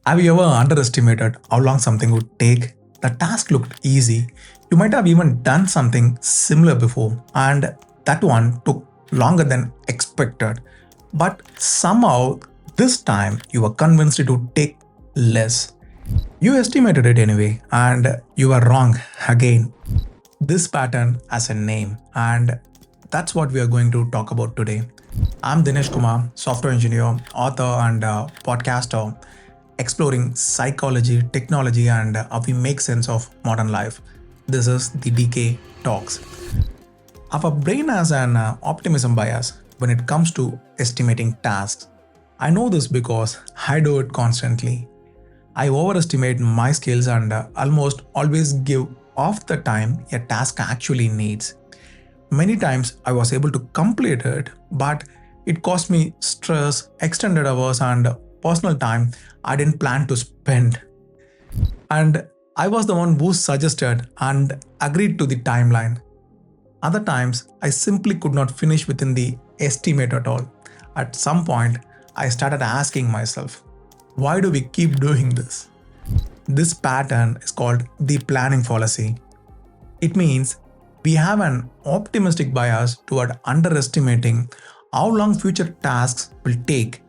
Have you ever underestimated how long something would take? The task looked easy. You might have even done something similar before, and that one took longer than expected. But somehow, this time, you were convinced it would take less. You estimated it anyway, and you were wrong again. This pattern has a name, and that's what we are going to talk about today. I'm Dinesh Kumar, software engineer, author, and podcaster, exploring psychology, technology, and how we make sense of modern life. This is the DK Talks. Our brain has an optimism bias when it comes to estimating tasks. I know this because I do it constantly. I overestimate my skills and almost always give off the time a task actually needs. Many times I was able to complete it, but it cost me stress, extended hours, and personal time I didn't plan to spend. And I was the one who suggested and agreed to the timeline. Other times, I simply could not finish within the estimate at all. At some point, I started asking myself, why do we keep doing this? This pattern is called the planning fallacy. It means we have an optimistic bias toward underestimating how long future tasks will take,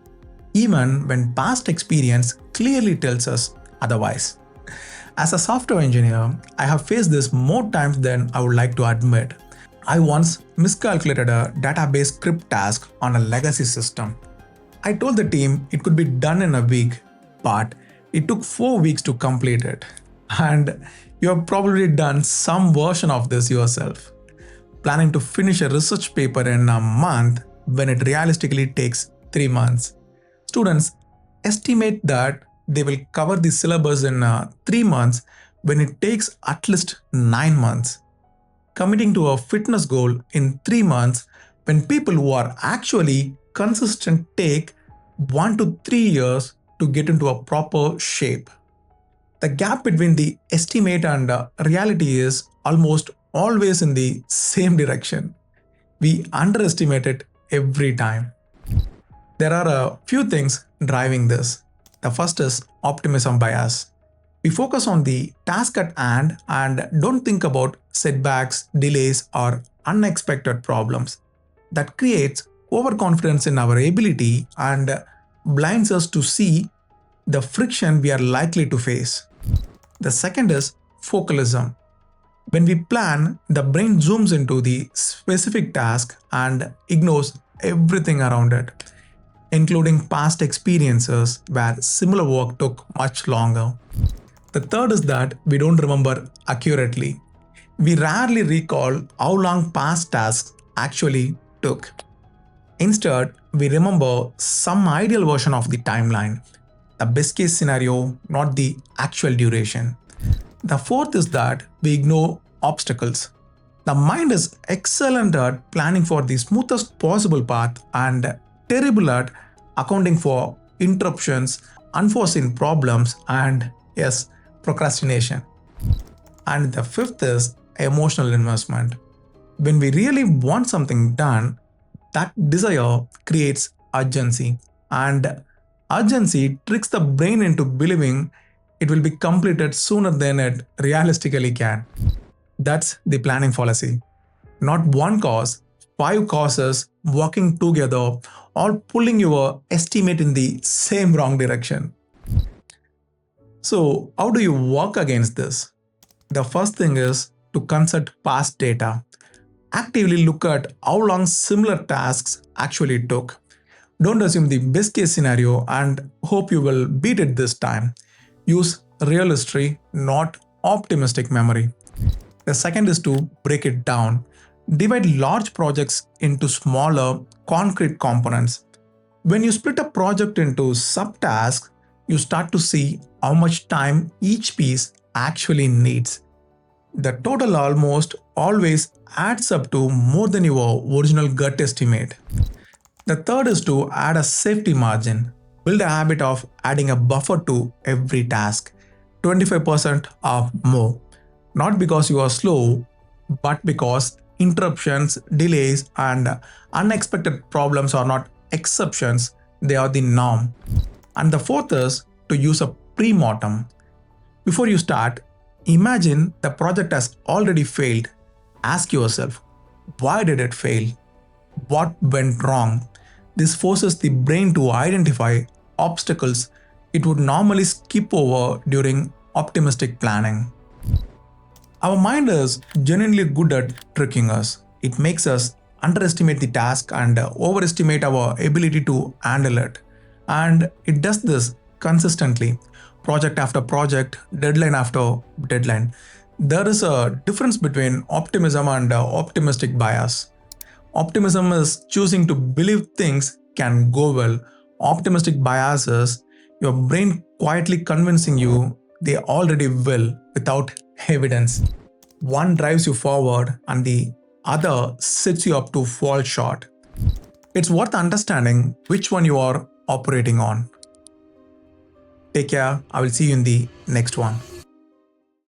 even when past experience clearly tells us otherwise. As a software engineer, I have faced this more times than I would like to admit. I once miscalculated a database script task on a legacy system. I told the team it could be done in a week, but it took 4 weeks to complete it. And you have probably done some version of this yourself. Planning to finish a research paper in a month when it realistically takes 3 months. Students estimate that they will cover the syllabus in 3 months when it takes at least 9 months. Committing to a fitness goal in 3 months when people who are actually consistent take 1 to 3 years to get into a proper shape. The gap between the estimate and reality is almost always in the same direction. We underestimate it every time. There are a few things driving this. The first is optimism bias. We focus on the task at hand and don't think about setbacks, delays, or unexpected problems. That creates overconfidence in our ability and blinds us to see the friction we are likely to face. The second is focalism. When we plan, the brain zooms into the specific task and ignores everything around it, including past experiences where similar work took much longer. The third is that we don't remember accurately. We rarely recall how long past tasks actually took. Instead, we remember some ideal version of the timeline, the best case scenario, not the actual duration. The fourth is that we ignore obstacles. The mind is excellent at planning for the smoothest possible path and terrible at accounting for interruptions, unforeseen problems, and yes, procrastination. And the fifth is emotional investment. When we really want something done, that desire creates urgency, and urgency tricks the brain into believing it will be completed sooner than it realistically can. That's the planning fallacy. Not one cause, 5 causes working together, all pulling your estimate in the same wrong direction. So, how do you work against this? The first thing is to consult past data. Actively look at how long similar tasks actually took. Don't assume the best case scenario and hope you will beat it this time. Use real history, not optimistic memory. The second is to break it down. Divide large projects into smaller, concrete components. When you split a project into subtasks, you start to see how much time each piece actually needs. The total almost always adds up to more than your original gut estimate. The third is to add a safety margin. Build a habit of adding a buffer to every task, 25% or more. Not because you are slow, but because interruptions, delays, and unexpected problems are not exceptions, they are the norm. And the fourth is to use a pre-mortem. Before you start, imagine the project has already failed. Ask yourself, why did it fail? What went wrong? This forces the brain to identify obstacles it would normally skip over during optimistic planning. Our mind is genuinely good at tricking us. It makes us underestimate the task and overestimate our ability to handle it. And it does this consistently, project after project, deadline after deadline. There is a difference between optimism and optimistic bias. Optimism is choosing to believe things can go well. Optimistic bias is your brain quietly convincing you they already will without evidence. One drives you forward and the other sets you up to fall short. It's worth understanding which one you are operating on. Take care. I will see you in the next one.